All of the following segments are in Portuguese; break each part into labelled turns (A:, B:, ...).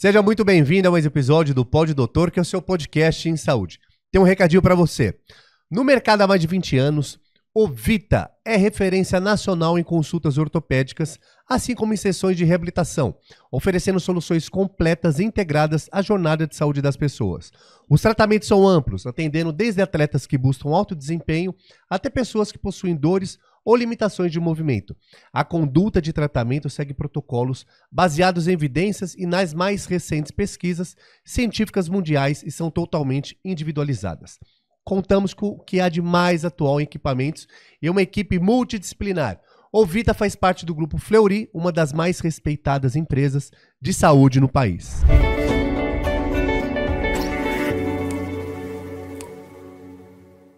A: Seja muito bem-vindo a mais um episódio do Pod Doutor, que é o seu podcast em saúde. Tem um recadinho para você. No mercado há mais de 20 anos, o Vita é referência nacional em consultas ortopédicas, assim como em sessões de reabilitação, oferecendo soluções completas e integradas à jornada de saúde das pessoas. Os tratamentos são amplos, atendendo desde atletas que buscam alto desempenho até pessoas que possuem dores ou limitações de movimento. A conduta de tratamento segue protocolos baseados em evidências e nas mais recentes pesquisas científicas mundiais e são totalmente individualizadas. Contamos com o que há de mais atual em equipamentos e uma equipe multidisciplinar. O Vita faz parte do Grupo Fleury, uma das mais respeitadas empresas de saúde no país.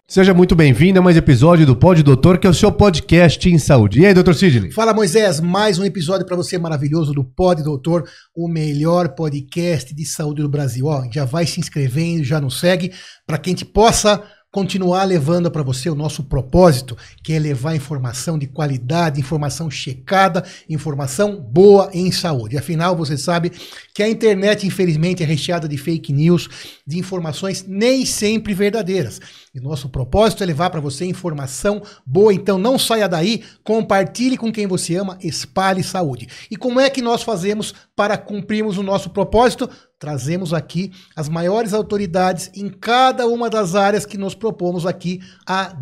A: Seja muito bem-vindo a mais um episódio do Pod Doutor, que é o seu podcast em saúde. E aí, doutor Sidney?
B: Fala, Moisés, mais um episódio para você maravilhoso do Pod Doutor, o melhor podcast de saúde do Brasil. Ó, já vai se inscrevendo, já nos segue, para que a gente possa continuar levando para você o nosso propósito, que é levar informação de qualidade, informação checada, informação boa em saúde. Afinal, você sabe que a internet, infelizmente, é recheada de fake news, de informações nem sempre verdadeiras. E nosso propósito é levar para você informação boa, então não saia daí, compartilhe com quem você ama, espalhe saúde. E como é que nós fazemos para cumprirmos o nosso propósito? Trazemos aqui as maiores autoridades em cada uma das áreas que nos propomos aqui a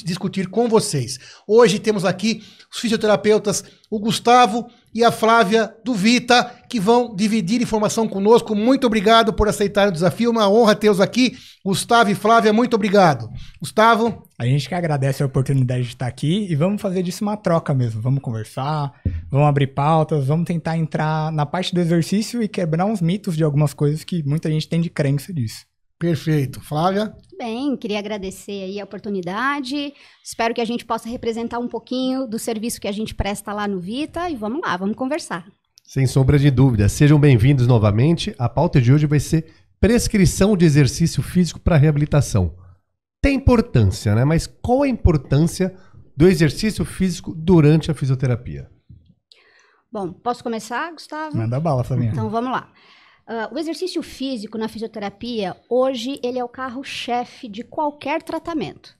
B: discutir com vocês. Hoje temos aqui os fisioterapeutas, o Gustavo e a Flávia do Vita, que vão dividir informação conosco. Muito obrigado por aceitar o desafio, uma honra tê-los aqui. Gustavo e Flávia, muito obrigado. Gustavo?
C: A gente que agradece a oportunidade de estar aqui e vamos fazer disso uma troca mesmo. Vamos conversar, vamos abrir pautas, vamos tentar entrar na parte do exercício e quebrar uns mitos de algumas coisas que muita gente tem de crença disso.
B: Perfeito. Flávia?
D: Bem, queria agradecer aí a oportunidade. Espero que a gente possa representar um pouquinho do serviço que a gente presta lá no Vita e vamos lá, vamos conversar.
A: Sem sombra de dúvida. Sejam bem-vindos novamente. A pauta de hoje vai ser prescrição de exercício físico para reabilitação. Tem importância, né? Mas qual a importância do exercício físico durante a fisioterapia?
D: Bom, posso começar, Gustavo?
C: Manda bala, Flavinha.
D: Então vamos lá. O exercício físico na fisioterapia, hoje, ele é o carro-chefe de qualquer tratamento.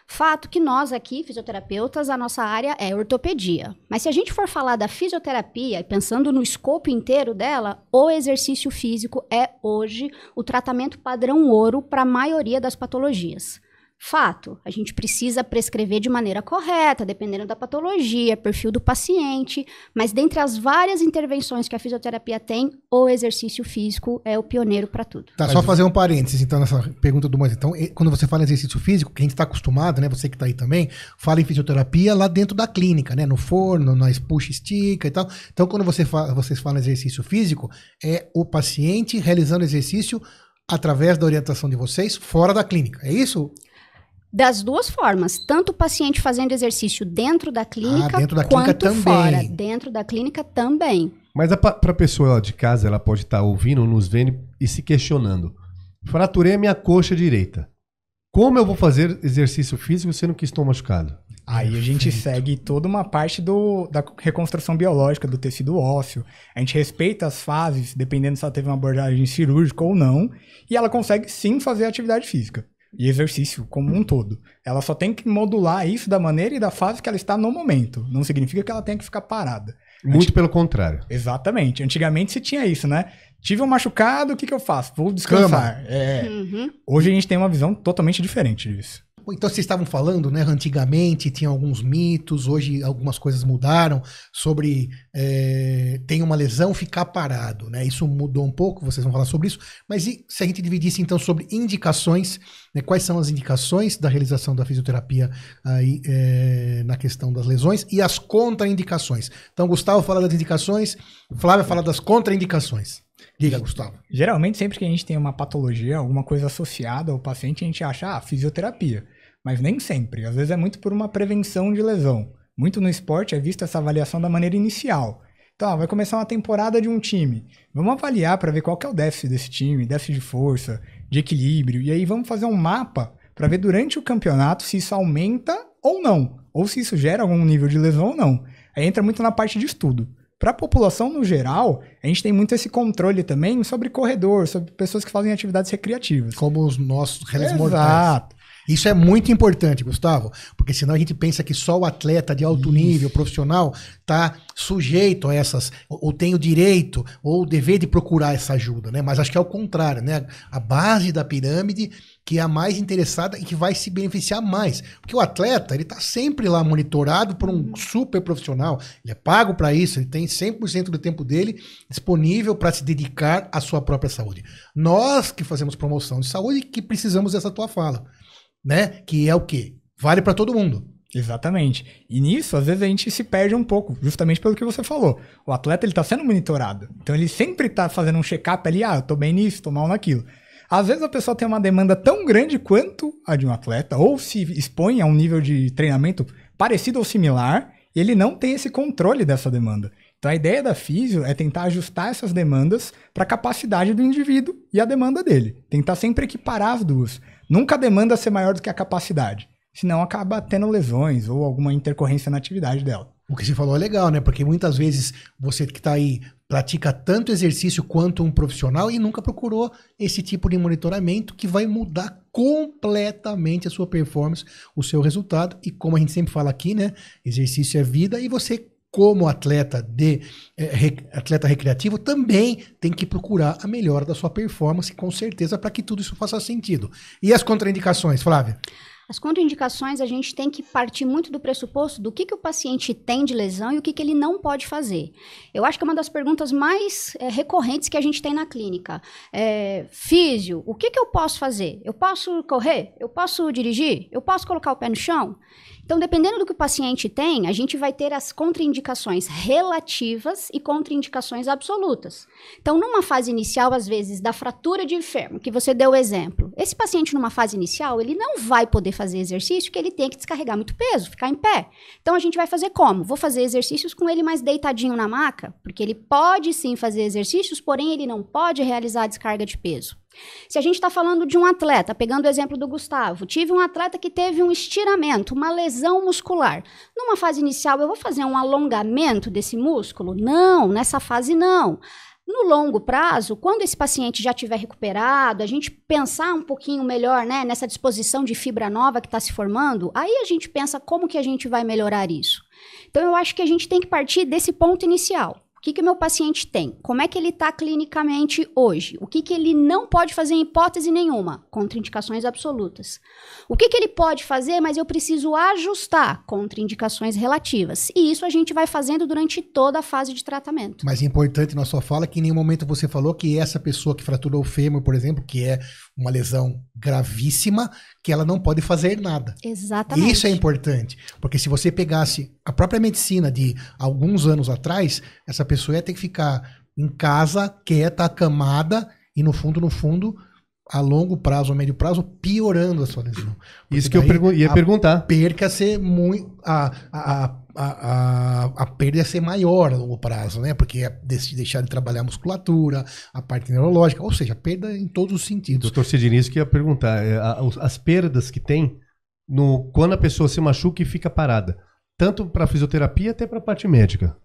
D: Fato que nós aqui, fisioterapeutas, a nossa área é ortopedia. Mas se a gente for falar da fisioterapia, pensando no escopo inteiro dela, o exercício físico é hoje o tratamento padrão ouro para a maioria das patologias. Fato, a gente precisa prescrever de maneira correta, dependendo da patologia, perfil do paciente, mas dentre as várias intervenções que a fisioterapia tem, o exercício físico é o pioneiro para tudo.
B: Tá, só fazer um parênteses, então, nessa pergunta do Moisés. Então, quando você fala em exercício físico, que a gente está acostumado, né, você que está aí também, fala em fisioterapia lá dentro da clínica, né, no forno, na puxa estica e tal. Então, quando vocês falam em exercício físico, é o paciente realizando exercício através da orientação de vocês fora da clínica, é isso?
D: Das duas formas, tanto o paciente fazendo exercício dentro da clínica,
B: dentro da
D: quanto
B: clínica
D: fora.
B: também.
D: Dentro da clínica também.
A: Mas para a pessoa de casa, ela pode estar ouvindo, nos vendo e se questionando. Fraturei a minha coxa direita. Como eu vou fazer exercício físico sendo que estou machucado?
C: Aí a gente segue toda uma parte da reconstrução biológica do tecido ósseo. A gente respeita as fases, dependendo se ela teve uma abordagem cirúrgica ou não. E ela consegue sim fazer atividade física. E exercício como um todo. Ela só tem que modular isso da maneira e da fase que ela está no momento. Não significa que ela tenha que ficar parada.
A: Muito pelo contrário.
C: Exatamente. Antigamente se tinha isso, né? Tive um machucado, o que eu faço? Vou descansar. Hoje a gente tem uma visão totalmente diferente disso.
B: Então vocês estavam falando, né, antigamente tinha alguns mitos, hoje algumas coisas mudaram sobre tem uma lesão, ficar parado, né? Isso mudou um pouco, vocês vão falar sobre isso, mas e se a gente dividisse então sobre indicações, né, quais são as indicações da realização da fisioterapia aí, na questão das lesões e as contraindicações. Então Gustavo fala das indicações, Flávia fala das contraindicações. Diga, Gustavo.
C: Geralmente, sempre que a gente tem uma patologia, alguma coisa associada ao paciente, a gente acha, fisioterapia. Mas nem sempre. Às vezes é muito por uma prevenção de lesão. Muito no esporte é vista essa avaliação da maneira inicial. Então, vai começar uma temporada de um time. Vamos avaliar para ver qual que é o déficit desse time, déficit de força, de equilíbrio. E aí vamos fazer um mapa para ver durante o campeonato se isso aumenta ou não. Ou se isso gera algum nível de lesão ou não. Aí entra muito na parte de estudo. Para a população no geral, a gente tem muito esse controle também sobre corredor, sobre pessoas que fazem atividades recreativas.
B: Como os nossos réis mortais.
C: Exato.
B: Isso é muito importante, Gustavo, porque senão a gente pensa que só o atleta de alto nível, profissional, está sujeito a essas, ou tem o direito, ou o dever de procurar essa ajuda, né? Mas acho que é o contrário, né? A base da pirâmide que é a mais interessada e que vai se beneficiar mais. Porque o atleta, ele está sempre lá monitorado por um super profissional, ele é pago para isso, ele tem 100% do tempo dele disponível para se dedicar à sua própria saúde. Nós que fazemos promoção de saúde, que precisamos dessa tua fala, né? Que é o quê? Vale para todo mundo.
C: Exatamente. E nisso, às vezes, a gente se perde um pouco, justamente pelo que você falou. O atleta, ele tá sendo monitorado. Então, ele sempre tá fazendo um check-up ali, eu tô bem nisso, tô mal naquilo. Às vezes, a pessoa tem uma demanda tão grande quanto a de um atleta, ou se expõe a um nível de treinamento parecido ou similar, e ele não tem esse controle dessa demanda. Então, a ideia da físio é tentar ajustar essas demandas para a capacidade do indivíduo e a demanda dele. Tentar sempre equiparar as duas. Nunca a demanda ser maior do que a capacidade. Senão acaba tendo lesões ou alguma intercorrência na atividade dela.
B: O que você falou é legal, né? Porque muitas vezes você que está aí pratica tanto exercício quanto um profissional e nunca procurou esse tipo de monitoramento que vai mudar completamente a sua performance, o seu resultado. E como a gente sempre fala aqui, né? Exercício é vida e você, como atleta atleta recreativo, também tem que procurar a melhora da sua performance, com certeza, para que tudo isso faça sentido. E as contraindicações, Flávia?
D: As contraindicações, a gente tem que partir muito do pressuposto do que o paciente tem de lesão e o que ele não pode fazer. Eu acho que é uma das perguntas mais recorrentes que a gente tem na clínica. Físio, o que eu posso fazer? Eu posso correr? Eu posso dirigir? Eu posso colocar o pé no chão? Então, dependendo do que o paciente tem, a gente vai ter as contraindicações relativas e contraindicações absolutas. Então, numa fase inicial, às vezes, da fratura de fêmur, que você deu o exemplo, esse paciente numa fase inicial, ele não vai poder fazer exercício, porque ele tem que descarregar muito peso, ficar em pé. Então, a gente vai fazer como? Vou fazer exercícios com ele mais deitadinho na maca, porque ele pode sim fazer exercícios, porém ele não pode realizar a descarga de peso. Se a gente está falando de um atleta, pegando o exemplo do Gustavo, tive um atleta que teve um estiramento, uma lesão muscular. Numa fase inicial, eu vou fazer um alongamento desse músculo? Não, nessa fase não. No longo prazo, quando esse paciente já estiver recuperado, a gente pensar um pouquinho melhor, né, nessa disposição de fibra nova que está se formando, aí a gente pensa como que a gente vai melhorar isso. Então, eu acho que a gente tem que partir desse ponto inicial. O que o meu paciente tem? Como é que ele está clinicamente hoje? O que ele não pode fazer em hipótese nenhuma? Contraindicações absolutas. O que ele pode fazer, mas eu preciso ajustar? Contraindicações relativas. E isso a gente vai fazendo durante toda a fase de tratamento.
B: Mas é importante na sua fala que em nenhum momento você falou que essa pessoa que fraturou o fêmur, por exemplo, que é uma lesão gravíssima, que ela não pode fazer nada.
D: Exatamente.
B: Isso é importante, porque se você pegasse a própria medicina de alguns anos atrás, essa pessoa ia ter que ficar em casa, quieta, acamada, e no fundo, a longo prazo, a médio prazo, piorando a sua lesão. Porque
A: isso que eu ia perguntar.
B: Perca ser muito... A perda ia ser maior a longo prazo, né? Porque ia deixar de trabalhar a musculatura, a parte neurológica, ou seja, perda em todos os sentidos.
A: Doutor Sidney, isso que eu ia perguntar. As perdas que tem quando a pessoa se machuca e fica parada, tanto para fisioterapia até para a parte médica.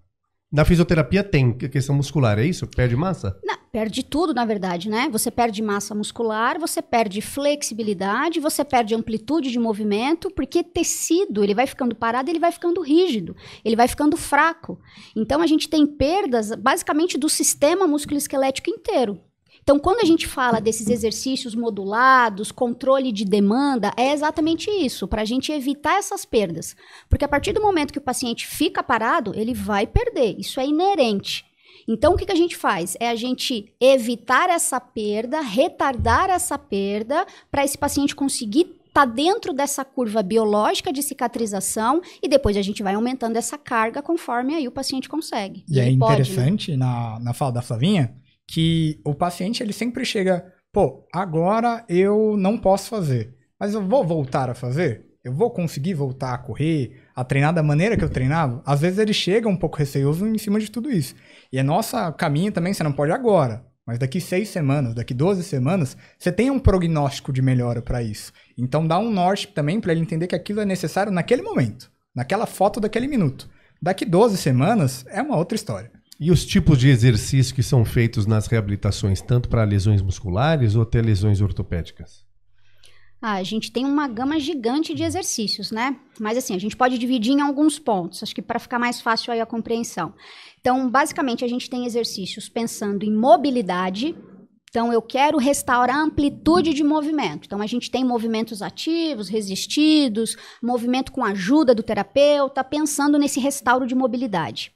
A: Na fisioterapia tem questão muscular, é isso? Perde massa?
D: Não, perde tudo, na verdade, né? Você perde massa muscular, você perde flexibilidade, você perde amplitude de movimento, porque tecido, ele vai ficando parado, ele vai ficando rígido, ele vai ficando fraco. Então, a gente tem perdas, basicamente, do sistema musculoesquelético inteiro. Então, quando a gente fala desses exercícios modulados, controle de demanda, é exatamente isso, para a gente evitar essas perdas. Porque a partir do momento que o paciente fica parado, ele vai perder, isso é inerente. Então, o que a gente faz? É a gente evitar essa perda, retardar essa perda, para esse paciente conseguir estar dentro dessa curva biológica de cicatrização e depois a gente vai aumentando essa carga conforme aí o paciente consegue.
C: E é interessante, né? na fala da Flavinha, que o paciente, ele sempre chega, agora eu não posso fazer, mas eu vou voltar a fazer? Eu vou conseguir voltar a correr, a treinar da maneira que eu treinava? Às vezes ele chega um pouco receoso em cima de tudo isso. E é nosso caminho também, você não pode agora, mas daqui 6 semanas, daqui 12 semanas, você tem um prognóstico de melhora para isso. Então dá um norte também para ele entender que aquilo é necessário naquele momento, naquela foto daquele minuto. Daqui 12 semanas é uma outra história.
A: E os tipos de exercício que são feitos nas reabilitações, tanto para lesões musculares ou até lesões ortopédicas?
D: A gente tem uma gama gigante de exercícios, né? Mas assim, a gente pode dividir em alguns pontos, acho que para ficar mais fácil aí a compreensão. Então, basicamente, a gente tem exercícios pensando em mobilidade. Então, eu quero restaurar a amplitude de movimento. Então, a gente tem movimentos ativos, resistidos, movimento com ajuda do terapeuta, pensando nesse restauro de mobilidade.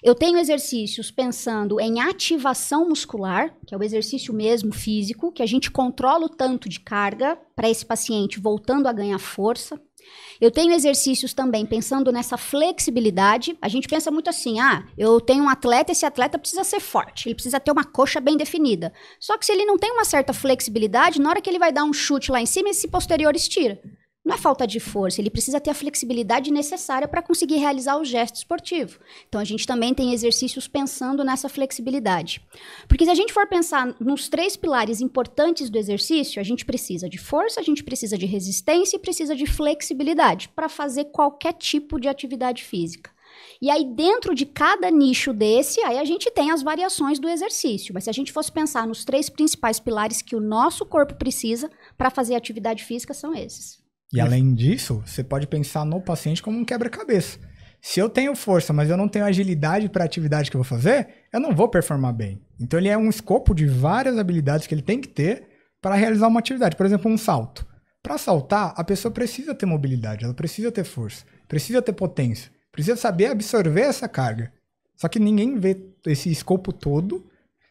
D: Eu tenho exercícios pensando em ativação muscular, que é o exercício mesmo físico, que a gente controla o tanto de carga para esse paciente voltando a ganhar força. Eu tenho exercícios também pensando nessa flexibilidade. A gente pensa muito assim, eu tenho um atleta, esse atleta precisa ser forte, ele precisa ter uma coxa bem definida. Só que se ele não tem uma certa flexibilidade, na hora que ele vai dar um chute lá em cima, esse posterior estira. Não é falta de força, ele precisa ter a flexibilidade necessária para conseguir realizar o gesto esportivo. Então, a gente também tem exercícios pensando nessa flexibilidade. Porque se a gente for pensar nos 3 pilares importantes do exercício, a gente precisa de força, a gente precisa de resistência e precisa de flexibilidade para fazer qualquer tipo de atividade física. E aí, dentro de cada nicho desse, aí a gente tem as variações do exercício. Mas se a gente fosse pensar nos 3 principais pilares que o nosso corpo precisa para fazer atividade física, são esses.
C: E além disso, você pode pensar no paciente como um quebra-cabeça. Se eu tenho força, mas eu não tenho agilidade para a atividade que eu vou fazer, eu não vou performar bem. Então ele é um escopo de várias habilidades que ele tem que ter para realizar uma atividade. Por exemplo, um salto. Para saltar, a pessoa precisa ter mobilidade, ela precisa ter força, precisa ter potência, precisa saber absorver essa carga. Só que ninguém vê esse escopo todo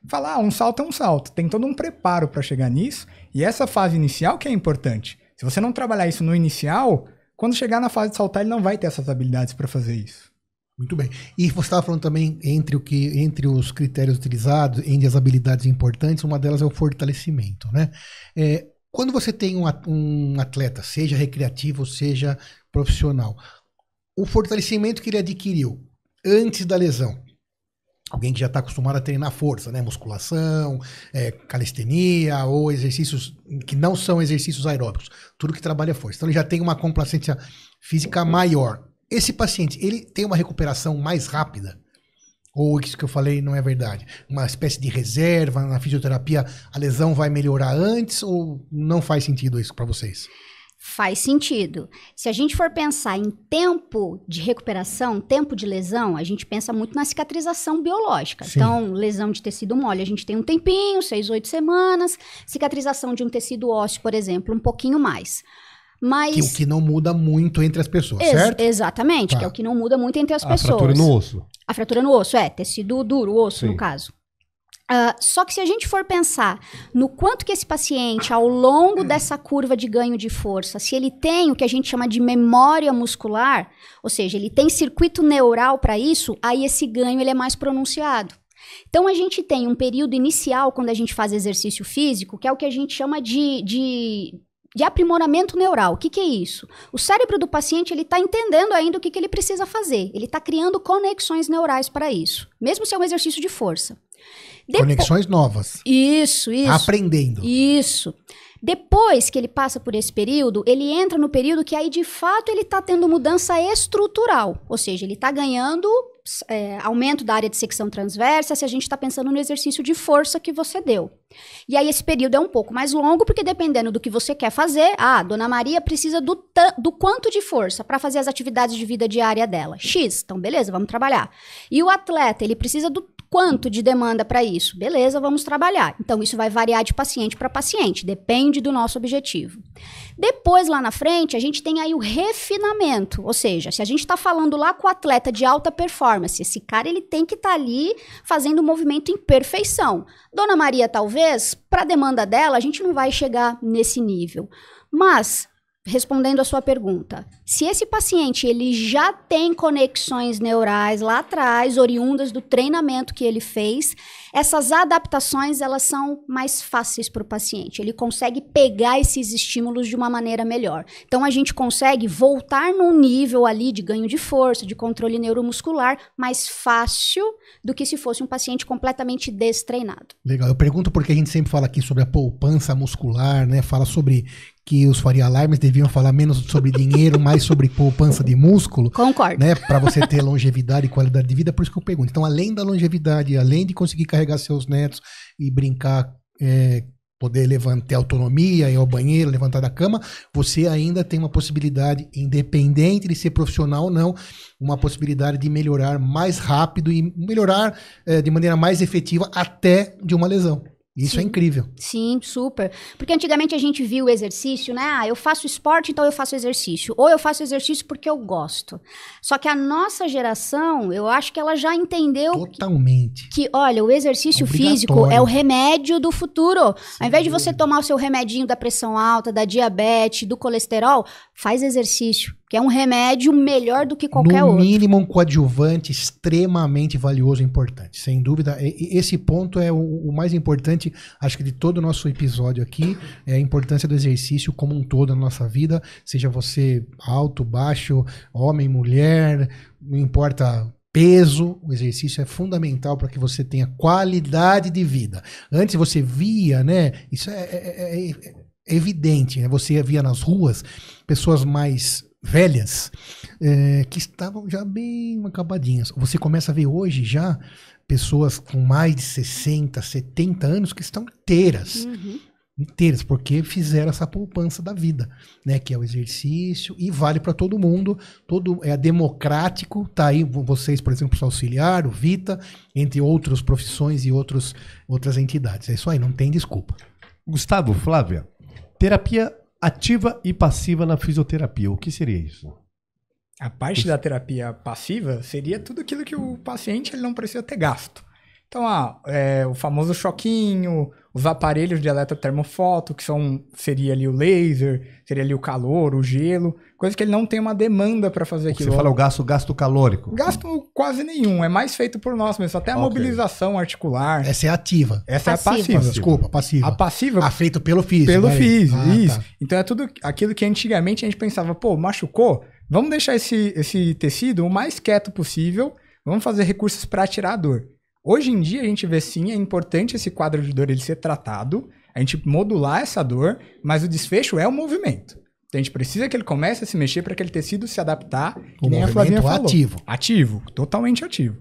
C: e fala, um salto é um salto. Tem todo um preparo para chegar nisso e essa fase inicial que é importante. Se você não trabalhar isso no inicial, quando chegar na fase de saltar, ele não vai ter essas habilidades para fazer isso.
B: Muito bem. E você estava falando também entre os critérios utilizados, entre as habilidades importantes, uma delas é o fortalecimento, né? Quando você tem um atleta, seja recreativo, seja profissional, o fortalecimento que ele adquiriu antes da lesão, alguém que já está acostumado a treinar força, né? Musculação, calistenia ou exercícios que não são exercícios aeróbicos. Tudo que trabalha força. Então ele já tem uma complacência física maior. Esse paciente, ele tem uma recuperação mais rápida? Ou isso que eu falei não é verdade? Uma espécie de reserva na fisioterapia, a lesão vai melhorar antes ou não faz sentido isso para vocês?
D: Faz sentido. Se a gente for pensar em tempo de recuperação, tempo de lesão, a gente pensa muito na cicatrização biológica. Sim. Então, lesão de tecido mole, a gente tem um tempinho, 6, 8 semanas. Cicatrização de um tecido ósseo, por exemplo, um pouquinho mais. Mas...
B: o que não muda muito entre as pessoas, certo?
D: Exatamente, que é o que não muda muito entre as pessoas.
A: A fratura no osso.
D: A fratura no osso, tecido duro, osso, no caso. Só que se a gente for pensar no quanto que esse paciente, ao longo dessa curva de ganho de força, se ele tem o que a gente chama de memória muscular, ou seja, ele tem circuito neural para isso, aí esse ganho ele é mais pronunciado. Então, a gente tem um período inicial, quando a gente faz exercício físico, que é o que a gente chama de aprimoramento neural. O que é isso? O cérebro do paciente está entendendo ainda o que ele precisa fazer. Ele está criando conexões neurais para isso, mesmo se é um exercício de força.
B: Conexões novas.
D: Isso.
B: Aprendendo.
D: Isso. Depois que ele passa por esse período, ele entra no período que aí, de fato, ele está tendo mudança estrutural. Ou seja, ele está ganhando aumento da área de secção transversa, se a gente está pensando no exercício de força que você deu. E aí esse período é um pouco mais longo, porque dependendo do que você quer fazer, Dona Maria precisa do quanto de força para fazer as atividades de vida diária dela? X. Então, beleza, vamos trabalhar. E o atleta, ele precisa do quanto de demanda para isso? Beleza, vamos trabalhar. Então, isso vai variar de paciente para paciente, depende do nosso objetivo. Depois, lá na frente, a gente tem aí o refinamento, ou seja, se a gente está falando lá com o atleta de alta performance, esse cara ele tem que estar ali fazendo o movimento em perfeição. Dona Maria, talvez, para a demanda dela, a gente não vai chegar nesse nível. Mas, respondendo a sua pergunta, se esse paciente ele já tem conexões neurais lá atrás, oriundas do treinamento que ele fez, essas adaptações elas são mais fáceis para o paciente. Ele consegue pegar esses estímulos de uma maneira melhor. Então, a gente consegue voltar num nível ali de ganho de força, de controle neuromuscular, mais fácil do que se fosse um paciente completamente destreinado.
B: Legal. Eu pergunto porque a gente sempre fala aqui sobre a poupança muscular, né? Fala sobre que os Faria Limers deviam falar menos sobre dinheiro, mais sobre poupança de músculo.
D: Concordo.
B: Né, para você ter longevidade e qualidade de vida, por isso que eu pergunto. Então, além da longevidade, além de conseguir carregar seus netos e brincar, poder levantar autonomia, ir ao banheiro, levantar da cama, você ainda tem uma possibilidade, independente de ser profissional ou não, uma possibilidade de melhorar mais rápido e melhorar de maneira mais efetiva até de uma lesão. Isso
D: Sim.
B: é incrível.
D: Sim, super. Porque antigamente a gente viu o exercício, né? Ah, eu faço esporte, então eu faço exercício. Ou eu faço exercício porque eu gosto. Só que a nossa geração, eu acho que ela já entendeu
B: Totalmente.
D: que, olha, o exercício
B: Obrigatório.
D: físico é o remédio do futuro. Ao invés de você tomar o seu remedinho da pressão alta, da diabetes, do colesterol, faz exercício, que é um remédio melhor do que qualquer
B: No
D: outro.
B: mínimo, um coadjuvante extremamente valioso e importante. Sem dúvida, esse ponto é o mais importante, acho que de todo o nosso episódio aqui, é a importância do exercício como um todo na nossa vida, seja você alto, baixo, homem, mulher, não importa peso, o exercício é fundamental para que você tenha qualidade de vida. Antes você via, né, isso é evidente, né? Você via nas ruas pessoas mais velhas que estavam já bem acabadinhas. Você começa a ver hoje já pessoas com mais de 60, 70 anos que estão inteiras. Inteiras, porque fizeram essa poupança da vida, né? Que é o exercício e vale para todo mundo, é democrático, tá aí vocês, por exemplo, o Auxiliar, o Vita, entre outras profissões e outras entidades. É isso aí, não tem desculpa.
A: Gustavo, Flávia, terapia ativa e passiva na fisioterapia, o que seria isso?
C: A parte da terapia passiva seria tudo aquilo que o paciente ele não precisa ter gasto. Então, o famoso choquinho, os aparelhos de eletrotermofoto, que seria ali o laser, seria ali o calor, o gelo, coisa que ele não tem uma demanda para fazer aquilo.
A: Você fala o gasto calórico.
C: Gasto quase nenhum, é mais feito por nós mesmo, até a mobilização articular.
B: Essa é a ativa.
C: Essa
D: Passiva.
C: é a passiva.
B: Desculpa, passiva.
C: A passiva...
B: feito pelo físico.
C: Pelo
B: vai.
C: físico, isso.
B: Tá.
C: Então é tudo aquilo que antigamente a gente pensava, pô, machucou, vamos deixar esse tecido o mais quieto possível, vamos fazer recursos para tirar a dor. Hoje em dia a gente vê sim, é importante esse quadro de dor ele ser tratado, a gente modular essa dor, mas o desfecho é o movimento. Então a gente precisa que ele comece a se mexer para aquele tecido se adaptar, que nem a Flavinha falou.
B: Ativo.
C: Ativo, totalmente ativo.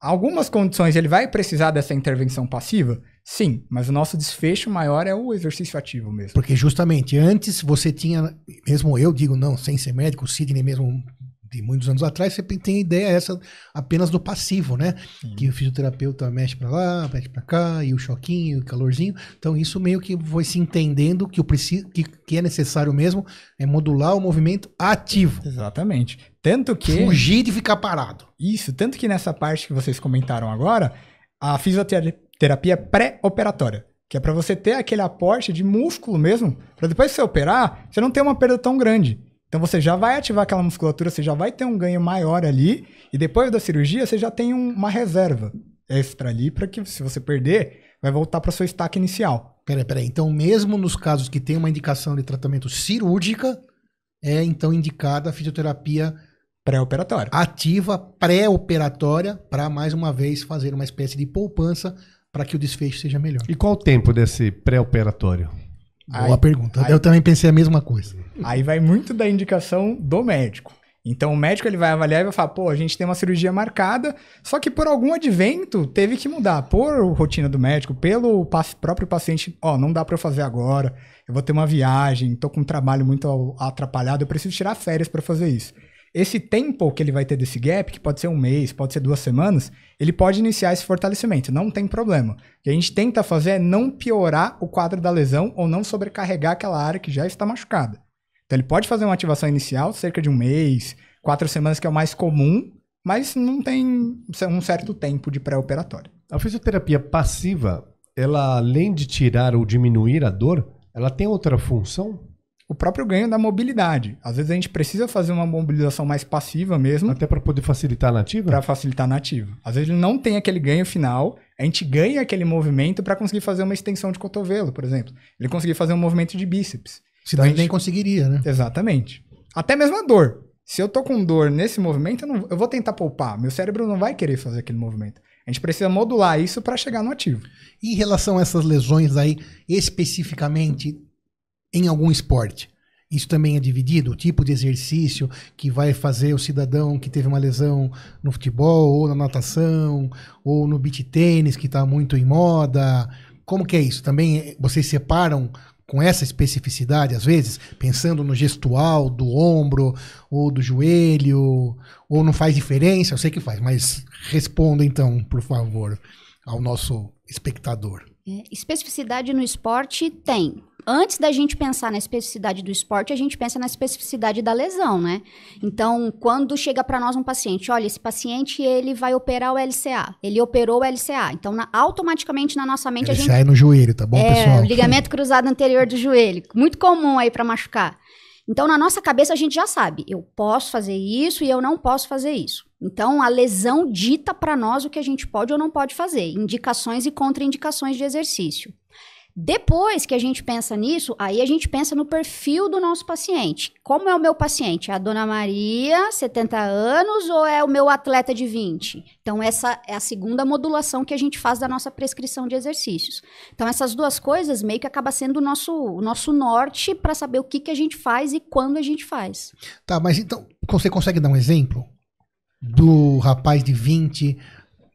C: Algumas condições ele vai precisar dessa intervenção passiva? Sim, mas o nosso desfecho maior é o exercício ativo mesmo.
B: Porque justamente antes você tinha, mesmo eu digo não, sem ser médico, o Sidney mesmo de muitos anos atrás, você tem a ideia essa apenas do passivo, né? Que o fisioterapeuta mexe pra lá, mexe pra cá, e o choquinho, o calorzinho. Então isso meio que foi se entendendo que é necessário mesmo é modular o movimento ativo.
C: Exatamente. Tanto que...
B: Fugir de ficar parado.
C: Isso, tanto que nessa parte que vocês comentaram agora, a fisioterapia pré-operatória, que é para você ter aquele aporte de músculo mesmo, para depois que você operar, você não ter uma perda tão grande. Então você já vai ativar aquela musculatura, você já vai ter um ganho maior ali, e depois da cirurgia você já tem uma reserva extra ali, para que se você perder, vai voltar para sua estaca inicial.
B: Peraí. Então mesmo nos casos que tem uma indicação de tratamento cirúrgica, é então indicada a fisioterapia
C: Pré-operatória.
B: ativa, pré-operatória, para mais uma vez fazer uma espécie de poupança para que o desfecho seja melhor.
A: E qual o tempo desse pré-operatório?
B: Boa pergunta. Eu também pensei a mesma coisa.
C: Aí vai muito da indicação do médico. Então o médico ele vai avaliar e vai falar, pô, a gente tem uma cirurgia marcada, só que por algum advento teve que mudar. Por rotina do médico, pelo próprio paciente, não dá para eu fazer agora, eu vou ter uma viagem, tô com um trabalho muito atrapalhado, eu preciso tirar férias para fazer isso. Esse tempo que ele vai ter desse gap, que pode ser 1 mês, pode ser 2 semanas, ele pode iniciar esse fortalecimento, não tem problema. O que a gente tenta fazer é não piorar o quadro da lesão ou não sobrecarregar aquela área que já está machucada. Então ele pode fazer uma ativação inicial, cerca de 1 mês, 4 semanas, que é o mais comum, mas não tem um certo tempo de pré-operatório.
A: A fisioterapia passiva, ela além de tirar ou diminuir a dor, ela tem outra função?
C: O próprio ganho da mobilidade. Às vezes a gente precisa fazer uma mobilização mais passiva mesmo.
A: Até para poder facilitar a nativa?
C: Para facilitar a nativa. Às vezes ele não tem aquele ganho final, a gente ganha aquele movimento para conseguir fazer uma extensão de cotovelo, por exemplo. Ele conseguir fazer um movimento de bíceps.
B: Senão a gente nem conseguiria, né?
C: Exatamente. Até mesmo a dor. Se eu tô com dor nesse movimento, eu vou tentar poupar. Meu cérebro não vai querer fazer aquele movimento. A gente precisa modular isso para chegar no ativo.
B: E em relação a essas lesões aí, especificamente em algum esporte? Isso também é dividido? O tipo de exercício que vai fazer o cidadão que teve uma lesão no futebol, ou na natação, ou no beach tênis, que está muito em moda. Como que é isso? Também vocês separam com essa especificidade, às vezes, pensando no gestual do ombro ou do joelho, ou não faz diferença? Eu sei que faz, mas responda então, por favor, ao nosso espectador.
D: Especificidade no esporte tem. Antes da gente pensar na especificidade do esporte, a gente pensa na especificidade da lesão, né? Então, quando chega para nós um paciente, olha, esse paciente, ele vai operar o LCA. Ele operou o LCA. Então, automaticamente na nossa mente
B: LCA
D: a gente...
B: é no joelho, tá bom, pessoal?
D: Ligamento cruzado anterior do joelho. Muito comum aí para machucar. Então, na nossa cabeça, a gente já sabe, eu posso fazer isso e eu não posso fazer isso. Então, a lesão dita para nós o que a gente pode ou não pode fazer, indicações e contraindicações de exercício. Depois que a gente pensa nisso, aí a gente pensa no perfil do nosso paciente. Como é o meu paciente? É a Dona Maria, 70 anos, ou é o meu atleta de 20? Então, essa é a segunda modulação que a gente faz da nossa prescrição de exercícios. Então, essas duas coisas meio que acaba sendo o nosso norte para saber o que a gente faz e quando a gente faz.
B: Tá, mas então, você consegue dar um exemplo do rapaz de 20,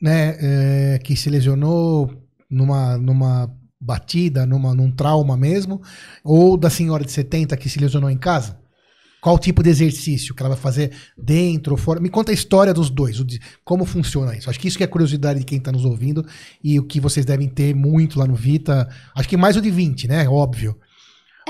B: né, que se lesionou numa batida, num trauma mesmo, ou da senhora de 70 que se lesionou em casa? Qual tipo de exercício que ela vai fazer dentro ou fora? Me conta a história dos dois, como funciona isso. Acho que isso que é a curiosidade de quem está nos ouvindo e o que vocês devem ter muito lá no Vita. Acho que mais o de 20, né? Óbvio.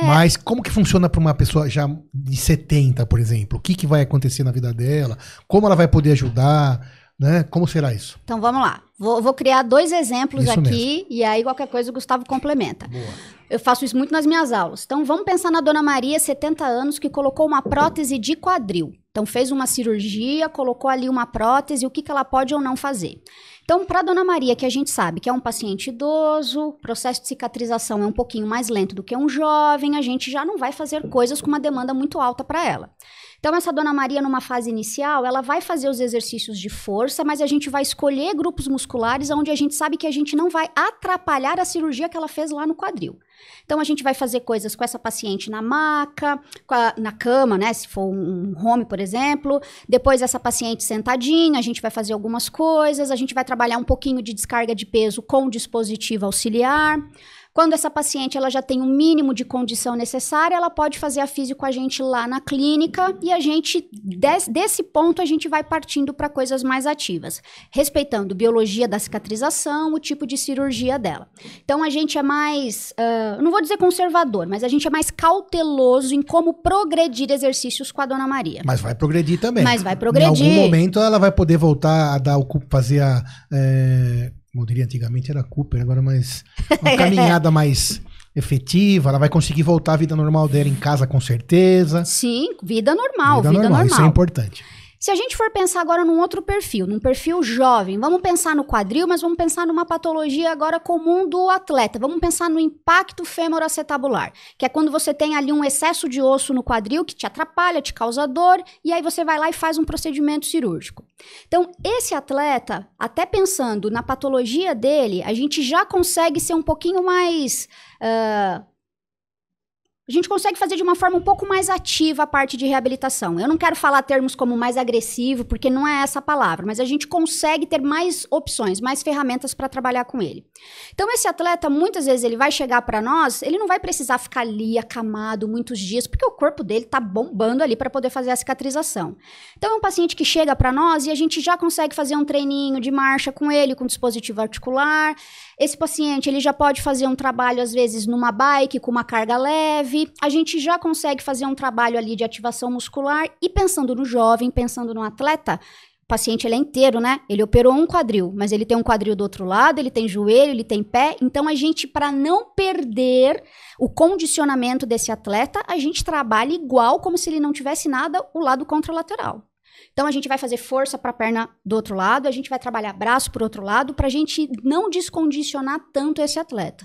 B: Mas como que funciona para uma pessoa já de 70, por exemplo? O que vai acontecer na vida dela? Como ela vai poder ajudar? Né? Como será isso?
D: Então vamos lá. Vou criar 2 exemplos
B: Isso
D: aqui
B: mesmo.
D: e aí qualquer coisa o Gustavo complementa.
B: Boa.
D: Eu faço isso muito nas minhas aulas. Então vamos pensar na Dona Maria, 70 anos, que colocou uma prótese de quadril. Então fez uma cirurgia, colocou ali uma prótese, o que ela pode ou não fazer. Então, para a Dona Maria, que a gente sabe que é um paciente idoso, o processo de cicatrização é um pouquinho mais lento do que um jovem, a gente já não vai fazer coisas com uma demanda muito alta para ela. Então, essa Dona Maria, numa fase inicial, ela vai fazer os exercícios de força, mas a gente vai escolher grupos musculares onde a gente sabe que a gente não vai atrapalhar a cirurgia que ela fez lá no quadril. Então, a gente vai fazer coisas com essa paciente na maca, na cama, né? Se for um home, por exemplo. Depois, essa paciente sentadinha, a gente vai fazer algumas coisas. A gente vai trabalhar um pouquinho de descarga de peso com dispositivo auxiliar. Quando essa paciente ela já tem um mínimo de condição necessária, ela pode fazer a físio com a gente lá na clínica e a gente, desse ponto, a gente vai partindo para coisas mais ativas, respeitando biologia da cicatrização, o tipo de cirurgia dela. Então, a gente é mais, não vou dizer conservador, mas a gente é mais cauteloso em como progredir exercícios com a Dona Maria.
B: Mas vai progredir também.
D: Mas vai progredir.
B: Em algum momento ela vai poder voltar a dar fazer a... como eu diria antigamente, era Cooper, agora mais uma caminhada mais efetiva, ela vai conseguir voltar à vida normal dela em casa com certeza.
D: Sim, vida normal.
B: Isso é importante.
D: Se a gente for pensar agora num outro perfil, num perfil jovem, vamos pensar no quadril, mas vamos pensar numa patologia agora comum do atleta. Vamos pensar no impacto femoroacetabular, que é quando você tem ali um excesso de osso no quadril que te atrapalha, te causa dor, e aí você vai lá e faz um procedimento cirúrgico. Então, esse atleta, até pensando na patologia dele, a gente já consegue ser um pouquinho mais... A gente consegue fazer de uma forma um pouco mais ativa a parte de reabilitação. Eu não quero falar termos como mais agressivo, porque não é essa a palavra, mas a gente consegue ter mais opções, mais ferramentas para trabalhar com ele. Então, esse atleta, muitas vezes, ele vai chegar para nós, ele não vai precisar ficar ali acamado muitos dias, porque o corpo dele tá bombando ali para poder fazer a cicatrização. Então, é um paciente que chega para nós e a gente já consegue fazer um treininho de marcha com ele, com dispositivo articular. Esse paciente, ele já pode fazer um trabalho, às vezes, numa bike, com uma carga leve. A gente já consegue fazer um trabalho ali de ativação muscular. E pensando no jovem, pensando no atleta, o paciente, ele é inteiro, né? Ele operou um quadril, mas ele tem um quadril do outro lado, ele tem joelho, ele tem pé. Então, a gente, para não perder o condicionamento desse atleta, a gente trabalha igual, como se ele não tivesse nada, o lado contralateral. Então, a gente vai fazer força para a perna do outro lado, a gente vai trabalhar braço por outro lado, para a gente não descondicionar tanto esse atleta.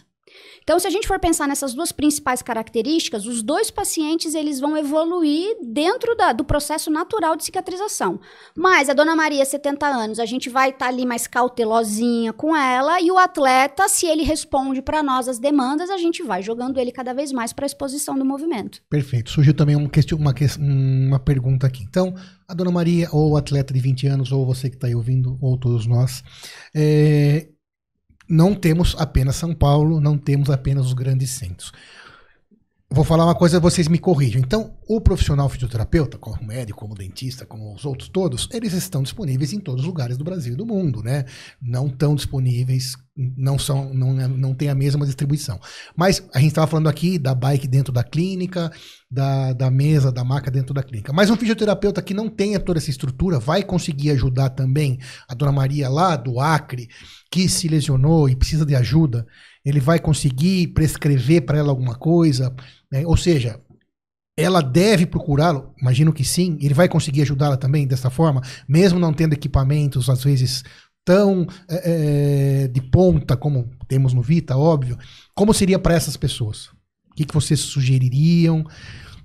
D: Então, se a gente for pensar nessas duas principais características, os dois pacientes eles vão evoluir dentro do processo natural de cicatrização. Mas a dona Maria, 70 anos, a gente vai estar ali mais cautelosinha com ela, e o atleta, se ele responde para nós as demandas, a gente vai jogando ele cada vez mais para a exposição do movimento.
B: Perfeito. Surgiu também uma pergunta aqui. Então, a dona Maria, ou o atleta de 20 anos, ou você que está aí ouvindo, ou todos nós, não temos apenas São Paulo, não temos apenas os grandes centros. Vou falar uma coisa, vocês me corrijam. Então, o profissional fisioterapeuta, como o médico, como o dentista, como os outros todos, eles estão disponíveis em todos os lugares do Brasil e do mundo, né? Não estão disponíveis, não tem a mesma distribuição. Mas a gente estava falando aqui da bike dentro da clínica, da mesa, da maca dentro da clínica. Mas um fisioterapeuta que não tenha toda essa estrutura vai conseguir ajudar também a dona Maria lá do Acre, que se lesionou e precisa de ajuda. Ele vai conseguir prescrever para ela alguma coisa, né? Ou seja, ela deve procurá-lo, imagino que sim, ele vai conseguir ajudá-la também dessa forma, mesmo não tendo equipamentos, às vezes, tão de ponta como temos no Vita, óbvio. Como seria para essas pessoas? O que vocês sugeririam?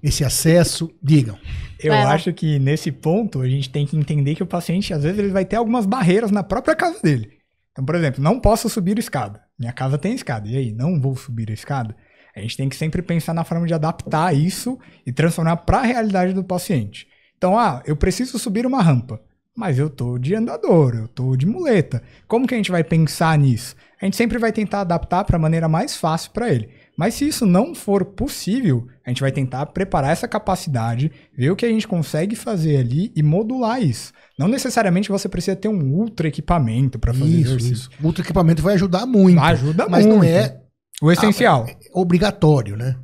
B: Esse acesso? Digam.
C: Eu acho que nesse ponto a gente tem que entender que o paciente, às vezes, ele vai ter algumas barreiras na própria casa dele. Então, por exemplo, não posso subir a escada. Minha casa tem escada. E aí, não vou subir a escada? A gente tem que sempre pensar na forma de adaptar isso e transformar para a realidade do paciente. Então, eu preciso subir uma rampa, mas eu tô de andador, eu tô de muleta. Como que a gente vai pensar nisso? A gente sempre vai tentar adaptar para a maneira mais fácil para ele. Mas se isso não for possível, a gente vai tentar preparar essa capacidade, ver o que a gente consegue fazer ali e modular isso. Não necessariamente você precisa ter um ultra equipamento para fazer exercício.
B: O ultra equipamento vai ajudar muito.
C: Ajuda
B: mas
C: muito.
B: Não é
C: o essencial.
B: Obrigatório, né?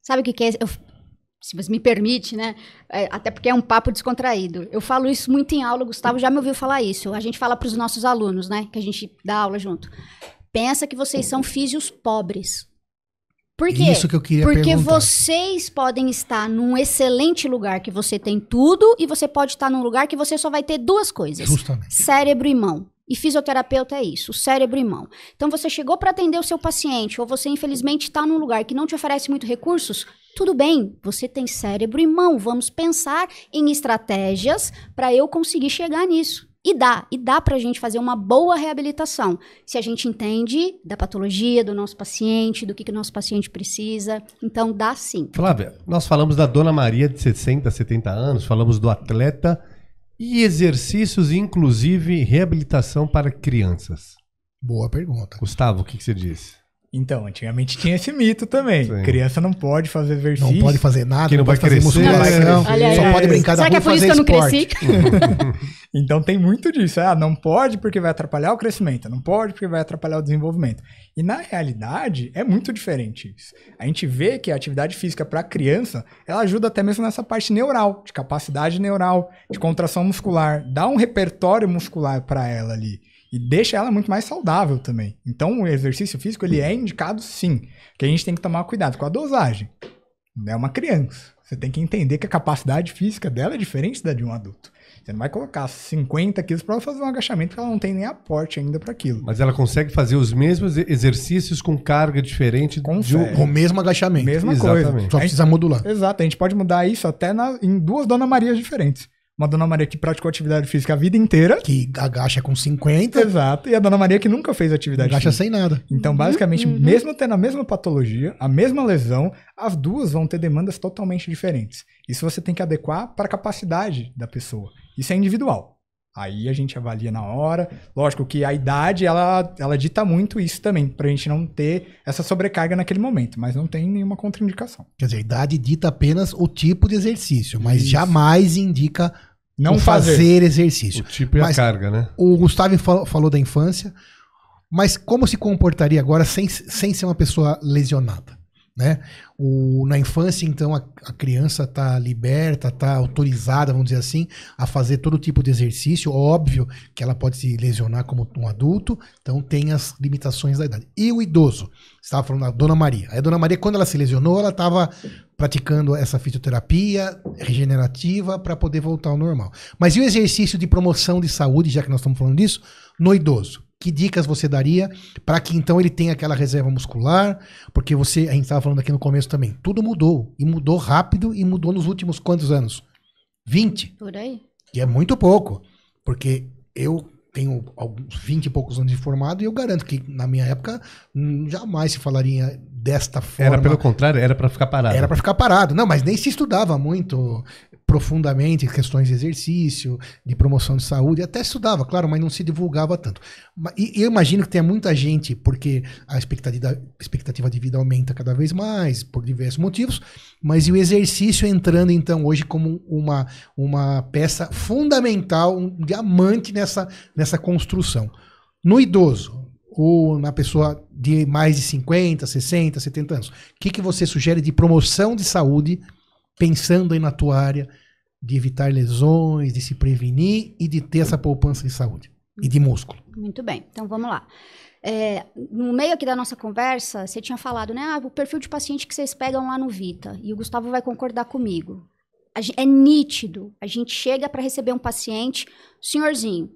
D: Sabe o que é? Se você me permite, né? Até porque é um papo descontraído. Eu falo isso muito em aula, o Gustavo já me ouviu falar isso. A gente fala para os nossos alunos, né? Que a gente dá aula junto. Pensa que vocês são físios pobres. Por quê?
B: Isso que eu queria
D: Porque
B: perguntar.
D: vocês podem estar num excelente lugar que você tem tudo e você pode estar num lugar que você só vai ter duas coisas.
B: Justamente.
D: Cérebro e mão. E fisioterapeuta é isso, cérebro e mão. Então você chegou para atender o seu paciente ou você infelizmente está num lugar que não te oferece muito recursos, tudo bem, você tem cérebro e mão. Vamos pensar em estratégias para eu conseguir chegar nisso. E dá pra gente fazer uma boa reabilitação, se a gente entende da patologia do nosso paciente, do que o nosso paciente precisa, então dá sim.
A: Flávia, nós falamos da dona Maria de 60, 70 anos, falamos do atleta e exercícios, inclusive reabilitação para crianças.
B: Boa pergunta.
A: Gustavo, o que você disse?
C: Então, antigamente tinha esse mito também.
A: Sim.
C: Criança não pode fazer exercício.
B: Não pode fazer nada,
A: Que não vai
B: pode fazer
A: crescer,
B: musculação, só pode brincar da
D: Será que
B: rua
D: é
B: e
D: por isso
B: fazer
D: que eu não
B: esporte.
D: cresci?
C: Então tem muito disso. Não pode porque vai atrapalhar o crescimento. Não pode porque vai atrapalhar o desenvolvimento. E na realidade é muito diferente isso. A gente vê que a atividade física para criança, ela ajuda até mesmo nessa parte neural, de capacidade neural, de contração muscular. Dá um repertório muscular para ela ali. E deixa ela muito mais saudável também. Então o exercício físico ele é indicado sim. Que a gente tem que tomar cuidado com a dosagem. É uma criança. Você tem que entender que a capacidade física dela é diferente da de um adulto. Você não vai colocar 50 quilos para ela fazer um agachamento que ela não tem nem aporte ainda para aquilo.
A: Mas ela consegue fazer os mesmos exercícios com carga diferente
B: Com o mesmo agachamento.
C: Mesma
A: Exatamente.
C: coisa.
B: Só precisa modular.
C: Exato, a gente pode mudar isso até em duas Dona Marias diferentes. Uma Dona Maria que praticou atividade física a vida inteira.
B: Que agacha com 50,
C: Exato. E a Dona Maria que nunca fez atividade
B: agacha
C: física.
B: sem nada.
C: Então, basicamente, mesmo tendo a mesma patologia, a mesma lesão, as duas vão ter demandas totalmente diferentes. Isso você tem que adequar para a capacidade da pessoa. Isso é individual. Aí a gente avalia na hora. Lógico que a idade, ela dita muito isso também, pra gente não ter essa sobrecarga naquele momento, mas não tem nenhuma contraindicação.
B: Quer dizer, a idade dita apenas o tipo de exercício, mas
C: Isso.
B: jamais indica
C: Não
B: o fazer exercício.
A: O tipo e a
B: Mas
A: carga, né?
B: O Gustavo falou da infância, mas como se comportaria agora sem ser uma pessoa lesionada? Né? Na infância, então, a criança está liberta, está autorizada, vamos dizer assim, a fazer todo tipo de exercício. Óbvio que ela pode se lesionar como um adulto, então tem as limitações da idade. E o idoso? Você estava falando da Dona Maria. A Dona Maria, quando ela se lesionou, ela estava praticando essa fisioterapia regenerativa para poder voltar ao normal. Mas e o exercício de promoção de saúde, já que nós estamos falando disso, no idoso? Que dicas você daria para que então ele tenha aquela reserva muscular? Porque a gente estava falando aqui no começo também, tudo mudou. E mudou rápido e mudou nos últimos quantos anos? 20.
D: Por aí.
B: E é muito pouco. Porque eu tenho alguns 20 e poucos anos de formado e eu garanto que na minha época jamais se falaria desta forma.
A: Era pelo contrário, era para ficar parado.
B: Era para ficar parado. Não, mas nem se estudava muito profundamente questões de exercício, de promoção de saúde, até estudava, claro, mas não se divulgava tanto. E eu imagino que tenha muita gente, porque a expectativa de vida aumenta cada vez mais, por diversos motivos, mas e o exercício entrando então hoje como uma peça fundamental, um diamante nessa construção. No idoso, ou na pessoa de mais de 50, 60, 70 anos, o que você sugere de promoção de saúde, pensando aí na tua área, de evitar lesões, de se prevenir e de ter essa poupança de saúde e de músculo?
D: Muito bem, então vamos lá. No meio aqui da nossa conversa, você tinha falado, né? O perfil de paciente que vocês pegam lá no Vita, e o Gustavo vai concordar comigo. É nítido, a gente chega para receber um paciente, senhorzinho,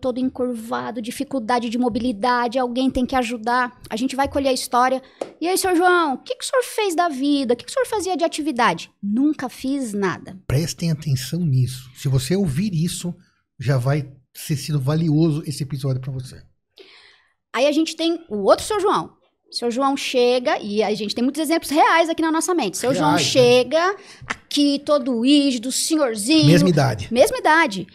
D: todo encurvado, dificuldade de mobilidade, alguém tem que ajudar. A gente vai colher a história. E aí, senhor João, o que o senhor fez da vida? O que o senhor fazia de atividade? Nunca fiz nada.
B: Prestem atenção nisso. Se você ouvir isso, já vai ter sido valioso esse episódio para você.
D: Aí a gente tem o outro senhor João. O senhor João chega, e a gente tem muitos exemplos reais aqui na nossa mente. O senhor João chega, aqui todo rígido, senhorzinho.
B: Mesma idade.
D: Mesma idade.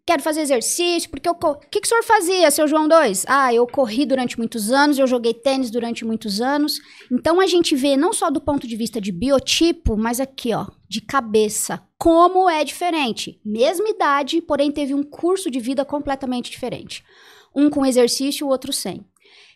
D: Quero fazer exercício, porque o que o senhor fazia, seu João 2? Eu corri durante muitos anos, eu joguei tênis durante muitos anos. Então, a gente vê não só do ponto de vista de biotipo, mas aqui, ó, de cabeça, como é diferente. Mesma idade, porém teve um curso de vida completamente diferente. Um com exercício, o outro sem.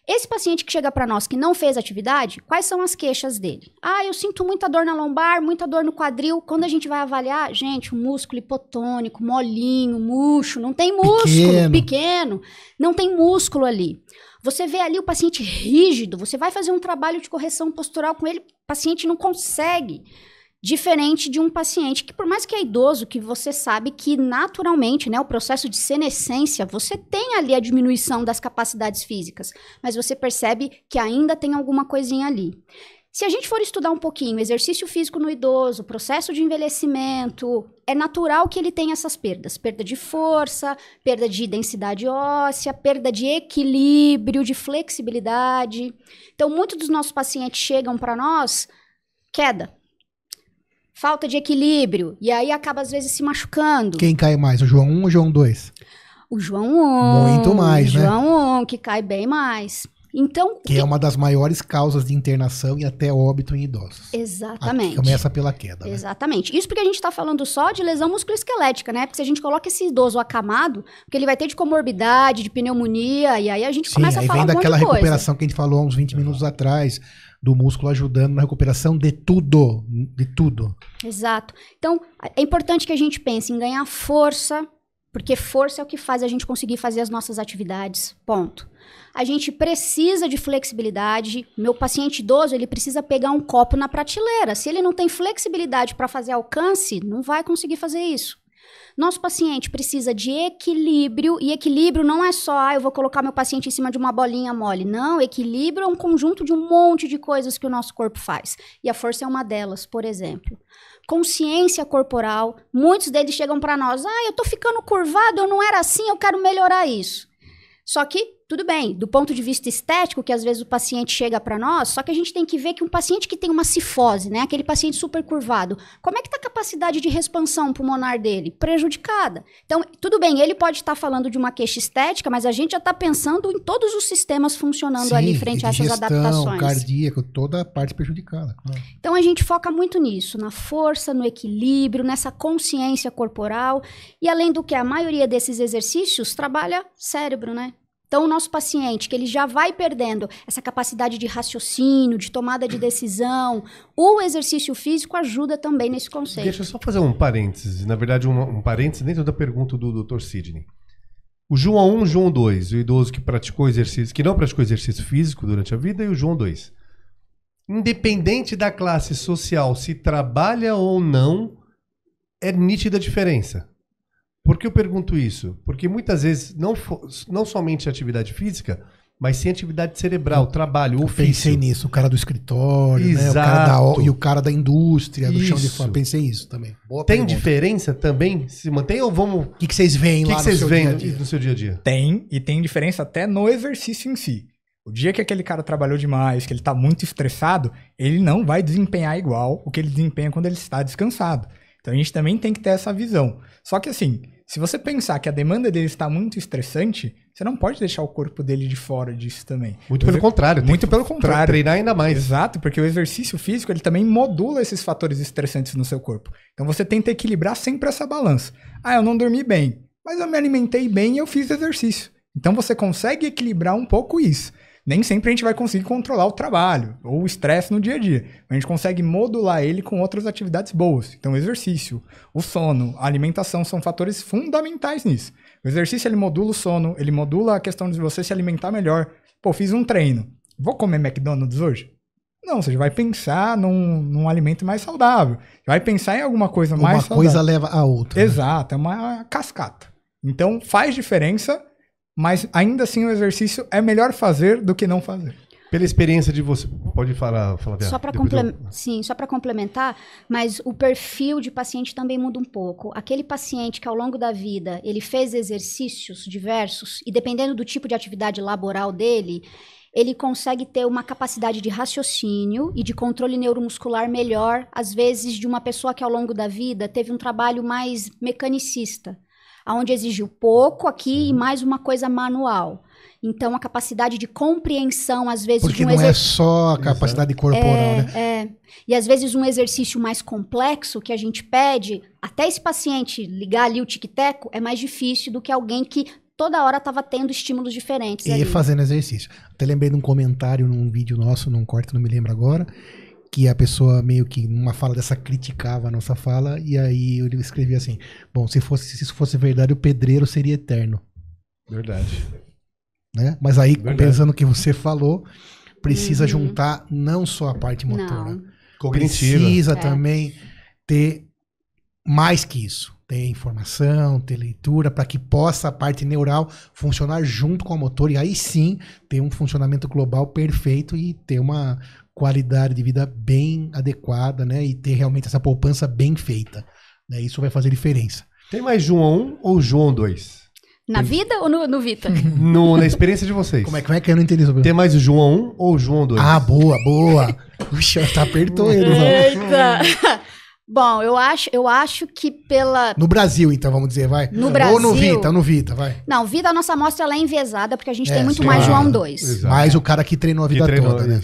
D: Esse paciente que chega para nós que não fez atividade, quais são as queixas dele? Eu sinto muita dor na lombar, muita dor no quadril. Quando a gente vai avaliar, gente, o músculo hipotônico, molinho, murcho, não tem músculo, pequeno, não tem músculo ali. Você vê ali o paciente rígido, você vai fazer um trabalho de correção postural com ele, o paciente não consegue. Diferente de um paciente que, por mais que é idoso, que você sabe que naturalmente, né, o processo de senescência, você tem ali a diminuição das capacidades físicas, mas você percebe que ainda tem alguma coisinha ali. Se a gente for estudar um pouquinho exercício físico no idoso, processo de envelhecimento, é natural que ele tenha essas perdas. Perda de força, perda de densidade óssea, perda de equilíbrio, de flexibilidade. Então, muitos dos nossos pacientes chegam para nós, queda. Falta de equilíbrio, e aí acaba às vezes se machucando.
B: Quem cai mais, o João 1 ou o João 2?
D: O João 1.
B: Muito mais, né?
D: O João 1, que cai bem mais. Então,
B: que é uma das maiores causas de internação e até óbito em idosos.
D: Exatamente.
B: Aqui começa pela queda, né?
D: Exatamente. Isso porque a gente está falando só de lesão musculoesquelética, né? Porque se a gente coloca esse idoso acamado, porque ele vai ter de comorbidade, de pneumonia, e aí a gente começa a falar um monte de coisa.
B: Aí vem daquela recuperação que a gente falou há uns 20 minutos atrás, do músculo ajudando na recuperação de tudo, de tudo.
D: Exato. Então, é importante que a gente pense em ganhar força, porque força é o que faz a gente conseguir fazer as nossas atividades, ponto. A gente precisa de flexibilidade. Meu paciente idoso, ele precisa pegar um copo na prateleira. Se ele não tem flexibilidade para fazer alcance, não vai conseguir fazer isso. Nosso paciente precisa de equilíbrio, e equilíbrio não é só, eu vou colocar meu paciente em cima de uma bolinha mole. Não, equilíbrio é um conjunto de um monte de coisas que o nosso corpo faz. E a força é uma delas, por exemplo. Consciência corporal, muitos deles chegam para nós, eu tô ficando curvado, eu não era assim, eu quero melhorar isso. Só que, tudo bem, do ponto de vista estético, que às vezes o paciente chega para nós, só que a gente tem que ver que um paciente que tem uma cifose, né, aquele paciente super curvado, como é que tá a capacidade de expansão pulmonar dele? Prejudicada. Então, tudo bem, ele pode estar falando de uma queixa estética, mas a gente já está pensando em todos os sistemas funcionando ali frente a essas adaptações.
B: Cardíaco, toda a parte prejudicada. Claro.
D: Então, a gente foca muito nisso, na força, no equilíbrio, nessa consciência corporal, e além do que a maioria desses exercícios trabalha cérebro, né? Então, o nosso paciente, que ele já vai perdendo essa capacidade de raciocínio, de tomada de decisão, o exercício físico ajuda também nesse conceito.
A: Deixa eu só fazer um parênteses, na verdade um parênteses dentro da pergunta do Dr. Sidney. O João 1, João 2, o idoso que praticou exercício, que não praticou exercício físico durante a vida, e o João 2. Independente da classe social, se trabalha ou não, é nítida a diferença. Por que eu pergunto isso? Porque muitas vezes, não somente atividade física, mas sim atividade cerebral, trabalho, ofício.
B: Pensei nisso, o cara do escritório, né?
A: Exato.
B: E o cara da indústria, do chão de
A: Isso.
B: fábrica. Pensei isso também. Boa
A: Tem
B: pergunta.
A: diferença também? Se mantém ou vamos...
B: O que vocês veem
A: O que
B: lá
A: vocês
B: no seu
A: veem
B: dia a dia?
A: no seu dia a dia?
C: Tem, e tem diferença até no exercício em si. O dia que aquele cara trabalhou demais, que ele tá muito estressado, ele não vai desempenhar igual o que ele desempenha quando ele está descansado. Então a gente também tem que ter essa visão. Só que assim, se você pensar que a demanda dele está muito estressante, você não pode deixar o corpo dele de fora disso também.
A: Muito pelo contrário.
C: Muito pelo contrário.
A: Treinar ainda mais.
C: Exato, porque o exercício físico ele também modula esses fatores estressantes no seu corpo. Então você tenta equilibrar sempre essa balança. Ah, eu não dormi bem, mas eu me alimentei bem e eu fiz exercício. Então você consegue equilibrar um pouco isso. Nem sempre a gente vai conseguir controlar o trabalho ou o estresse no dia a dia. A gente consegue modular ele com outras atividades boas. Então o exercício, o sono, a alimentação são fatores fundamentais nisso. O exercício ele modula o sono, ele modula a questão de você se alimentar melhor. Pô, fiz um treino. Vou comer McDonald's hoje? Não, você já vai pensar num alimento mais saudável. Vai pensar em alguma coisa mais saudável.
B: Uma coisa leva a outra. Né?
C: Exato, é uma cascata. Então faz diferença, mas ainda assim o exercício é melhor fazer do que não fazer.
A: Pela experiência de você... Pode falar Flavia.
D: Só para complementar, mas o perfil de paciente também muda um pouco. Aquele paciente que ao longo da vida ele fez exercícios diversos e dependendo do tipo de atividade laboral dele, ele consegue ter uma capacidade de raciocínio e de controle neuromuscular melhor, às vezes de uma pessoa que ao longo da vida teve um trabalho mais mecanicista, onde exigiu pouco aqui e mais uma coisa manual. Então, a capacidade de compreensão, às vezes...
B: Porque não é só a capacidade corporal, né?
D: E, às vezes, um exercício mais complexo que a gente pede, até esse paciente ligar ali o tic-teco, é mais difícil do que alguém que toda hora estava tendo estímulos diferentes.
B: E
D: ali.
B: fazendo exercício. Até lembrei de um comentário num vídeo nosso, num corte, não me lembro agora, que a pessoa meio que, numa fala dessa, criticava a nossa fala, e aí eu escrevi assim, bom, se isso fosse verdade, o pedreiro seria eterno.
A: Verdade.
B: Né? Mas aí,
A: Verdade.
B: pensando no que você falou, precisa juntar não só a parte motora.
D: Não.
A: Cognitiva.
B: Precisa também ter mais que isso. Ter informação, ter leitura, para que possa a parte neural funcionar junto com o motor e aí sim ter um funcionamento global perfeito e ter uma qualidade de vida bem adequada, né? E ter realmente essa poupança bem feita. Né? Isso vai fazer diferença.
A: Tem mais João 1 ou João 2?
D: Na vida ou no Vita?
A: Na experiência de vocês.
B: Como é que eu não entendi sobre
A: Tem mais o João 1 ou o João 2?
B: Ah, boa. Puxa, tá apertou ele.
D: Eita! Bom, eu acho que pela...
B: No Brasil, então, vamos dizer, vai.
D: No Brasil...
B: Ou no Vita, vai.
D: Não, Vita, a nossa amostra ela é enviesada, porque a gente tem muito
B: sim,
D: mais
B: claro.
D: João 2.
A: Exato.
B: Mais o cara que treinou a vida toda, né?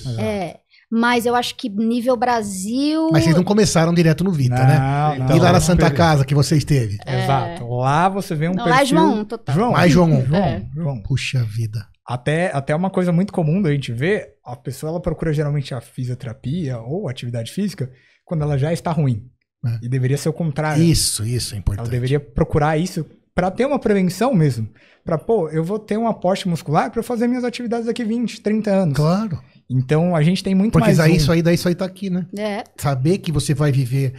D: Mas eu acho que nível Brasil...
B: Mas vocês não começaram direto no Vita, né?
C: Não.
B: E lá na Santa Casa que você esteve?
C: Exato. Lá você vê um perfil...
D: Lá é João 1, total.
B: Mais João 1.
C: João.
B: Puxa vida.
C: Até uma coisa muito comum da gente ver, a pessoa ela procura geralmente a fisioterapia ou atividade física quando ela já está ruim. E deveria ser o contrário.
B: Isso é importante.
C: Ela deveria procurar isso para ter uma prevenção mesmo. Para, eu vou ter um aporte muscular para fazer minhas atividades daqui 20, 30 anos.
B: Claro.
C: Então a gente tem muito
B: Porque
C: mais...
B: Porque isso aí tá aqui, né?
D: É.
B: Saber que você vai viver,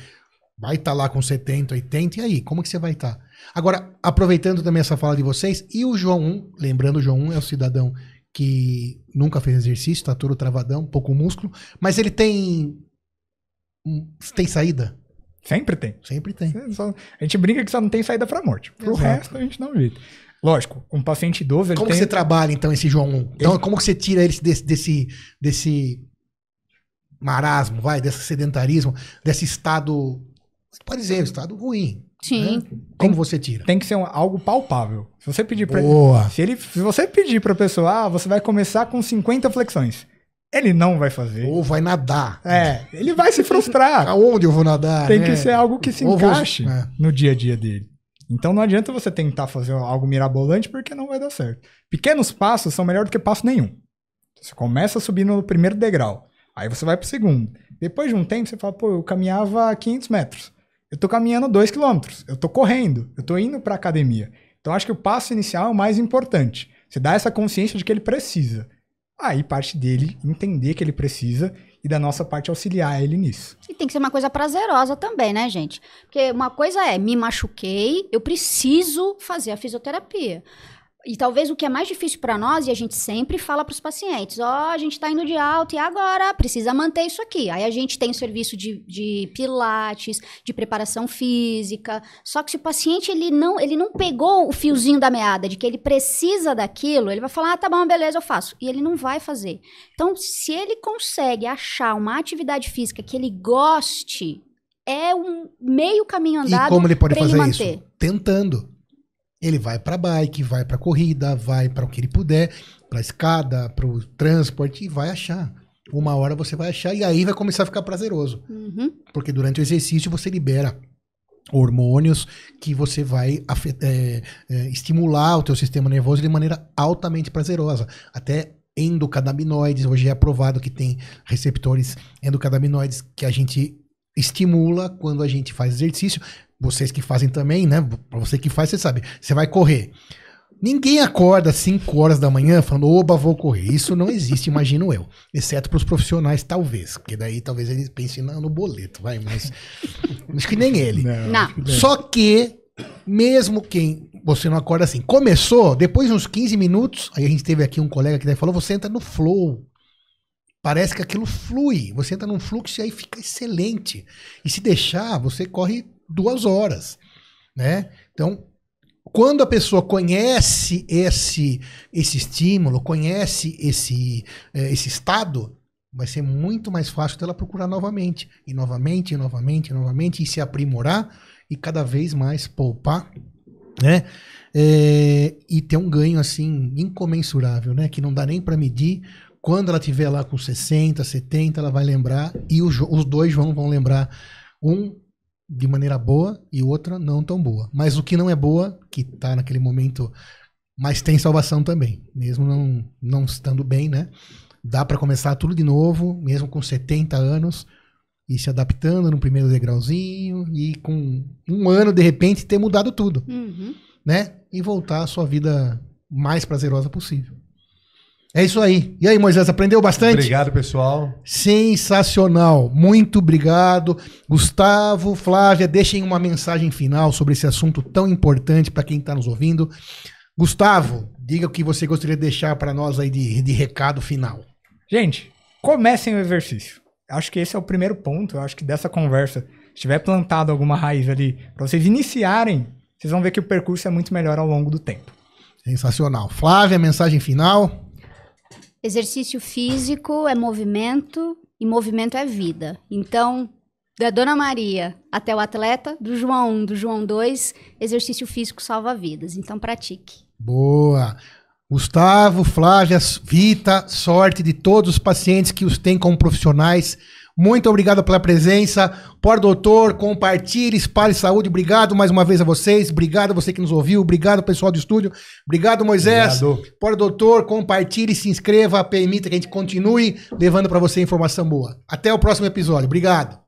B: vai estar lá com 70, 80, e aí? Como que você vai estar? Agora, aproveitando também essa fala de vocês, e o João 1, lembrando, o João 1 é o cidadão que nunca fez exercício, tá todo travadão, pouco músculo, mas ele tem saída?
C: Sempre tem.
B: Sempre tem.
C: A gente brinca que só não tem saída pra morte. Pro resto, a gente não vê. Lógico, um paciente idoso...
B: Como que você trabalha, então, esse João 1? Então, como que você tira ele desse marasmo, desse sedentarismo, desse estado, pode dizer, estado ruim?
D: Sim.
B: Né? Como você tira?
C: Tem que ser algo palpável. Se você pedir pra
B: Boa.
C: Se você pedir pra pessoa, você vai começar com 50 flexões. Ele não vai fazer.
B: Ou vai nadar.
C: Ele vai se frustrar.
B: Aonde eu vou nadar?
C: Tem que ser algo que se encaixe
B: É.
C: no dia a dia dele. Então não adianta você tentar fazer algo mirabolante porque não vai dar certo. Pequenos passos são melhor do que passo nenhum. Você começa a subir no primeiro degrau. Aí você vai pro segundo. Depois de um tempo você fala, eu caminhava 500 metros. Eu tô caminhando 2 quilômetros. Eu tô correndo. Eu tô indo pra academia. Então acho que o passo inicial é o mais importante. Você dá essa consciência de que ele precisa. Aí parte dele entender que ele precisa e da nossa parte auxiliar ele nisso.
D: E tem que ser uma coisa prazerosa também, né, gente? Porque uma coisa é, me machuquei, eu preciso fazer a fisioterapia. E talvez o que é mais difícil para nós, e a gente sempre fala para os pacientes, a gente tá indo de alta e agora precisa manter isso aqui. Aí a gente tem o serviço de pilates, de preparação física, só que se o paciente ele não pegou o fiozinho da meada, de que ele precisa daquilo, ele vai falar, tá bom, beleza, eu faço. E ele não vai fazer. Então, se ele consegue achar uma atividade física que ele goste, é um meio caminho andado.
B: E como ele pode fazer
D: manter
B: isso? Tentando. Ele vai para bike, vai para corrida, vai para o que ele puder, para escada, para o transporte e vai achar. Uma hora você vai achar e aí vai começar a ficar prazeroso.
D: Uhum.
B: Porque durante o exercício você libera hormônios que você vai estimular o teu sistema nervoso de maneira altamente prazerosa. Até endocannabinoides, hoje é aprovado que tem receptores endocannabinoides que a gente estimula quando a gente faz exercício. Vocês que fazem também, né? Pra você que faz, você sabe. Você vai correr. Ninguém acorda às 5 horas da manhã falando, oba, vou correr. Isso não existe, imagino eu. Exceto para os profissionais, talvez. Porque daí talvez eles pensem no boleto, vai. Mas acho que nem ele.
D: Não.
B: Só que, mesmo quem você não acorda assim, começou, depois de uns 15 minutos, aí a gente teve aqui um colega que daí falou, você entra no flow. Parece que aquilo flui. Você entra num fluxo e aí fica excelente. E se deixar, você corre 2 horas, né? Então, quando a pessoa conhece esse estímulo, conhece esse estado, vai ser muito mais fácil dela procurar novamente, e novamente, e novamente, e novamente, e se aprimorar e cada vez mais poupar, né? E ter um ganho assim incomensurável, né? Que não dá nem para medir. Quando ela estiver lá com 60, 70, ela vai lembrar, e os dois vão lembrar, um de maneira boa e outra não tão boa. Mas o que não é boa, que tá naquele momento, mas tem salvação também. Mesmo não estando bem, né? Dá para começar tudo de novo, mesmo com 70 anos, e se adaptando no primeiro degrauzinho, e com 1 ano, de repente, ter mudado tudo.
D: Uhum.
B: Né? E voltar à sua vida mais prazerosa possível. É isso aí. E aí, Moisés, aprendeu bastante?
A: Obrigado, pessoal.
B: Sensacional. Muito obrigado. Gustavo, Flávia, deixem uma mensagem final sobre esse assunto tão importante para quem está nos ouvindo. Gustavo, diga o que você gostaria de deixar para nós aí de recado final.
C: Gente, comecem o exercício. Acho que esse é o primeiro ponto. Eu acho que dessa conversa, se tiver plantado alguma raiz ali, para vocês iniciarem, vocês vão ver que o percurso é muito melhor ao longo do tempo.
B: Sensacional. Flávia, mensagem final.
D: Exercício físico é movimento e movimento é vida. Então, da Dona Maria até o atleta, do João 1, do João 2, exercício físico salva vidas. Então, pratique.
B: Boa. Gustavo, Flávia, Vita, sorte de todos os pacientes que os têm como profissionais. Muito obrigado pela presença. Por doutor, compartilhe, espalhe saúde. Obrigado mais uma vez a vocês. Obrigado a você que nos ouviu. Obrigado, pessoal do estúdio. Obrigado, Moisés.
A: Obrigado.
B: Por doutor, compartilhe, se inscreva, permita que a gente continue levando para você informação boa. Até o próximo episódio. Obrigado.